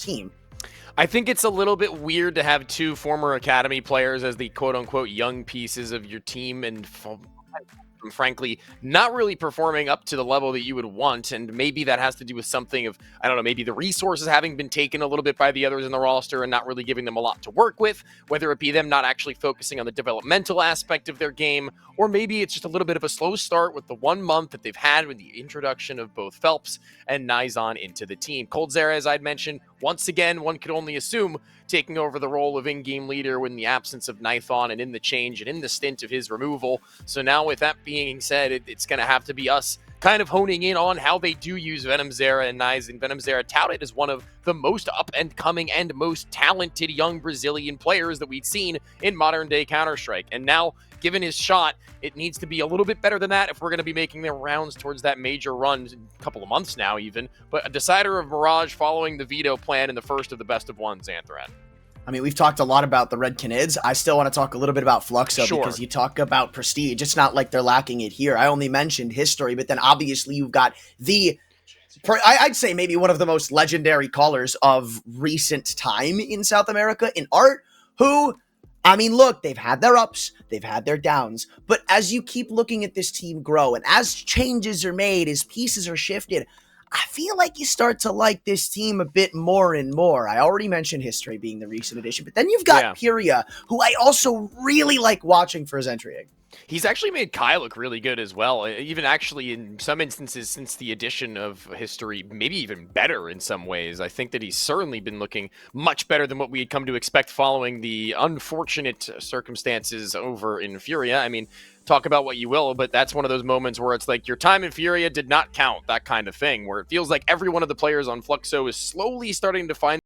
team. I think it's a little bit weird to have two former academy players as the quote-unquote young pieces of your team, and frankly, not really performing up to the level that you would want. And maybe that has to do with something of, I don't know, maybe the resources having been taken a little bit by the others in the roster and not really giving them a lot to work with, whether it be them not actually focusing on the developmental aspect of their game, or maybe it's just a little bit of a slow start with the 1 month that they've had with the introduction of both Phelps and Nizon into the team. Coldzera, as I'd mentioned, once again, one could only assume taking over the role of in-game leader in the absence of Nithon and in the change and in the stint of his removal. So now with that being said, it's going to have to be us kind of honing in on how they do use Venomzera and Nice. And Venomzera touted as one of the most up-and-coming and most talented young Brazilian players that we've seen in modern-day Counter-Strike. And now, given his shot, it needs to be a little bit better than that if we're going to be making the rounds towards that major run in a couple of months now even. But a decider of Mirage following the veto plan in the first of the best of ones, Anthran. I mean, we've talked a lot about the Red Canids. I still want to talk a little bit about Fluxo because you talk about prestige. It's not like they're lacking it here. I only mentioned history, but then obviously you've got I'd say maybe one of the most legendary callers of recent time in South America in Art, who, I mean, look, they've had their ups, they've had their downs, but as you keep looking at this team grow and as changes are made, as pieces are shifted, I feel like you start to like this team a bit more and more. I already mentioned history being the recent addition, but then you've got Pyria, who I also really like watching for his entry. He's actually made Kai look really good as well. Even actually in some instances since the addition of history, maybe even better in some ways. I think that he's certainly been looking much better than what we had come to expect following the unfortunate circumstances over in Furia. I mean, talk about what you will, but that's one of those moments where it's like your time in Furia did not count, that kind of thing, where it feels like every one of the players on Fluxo is slowly starting to find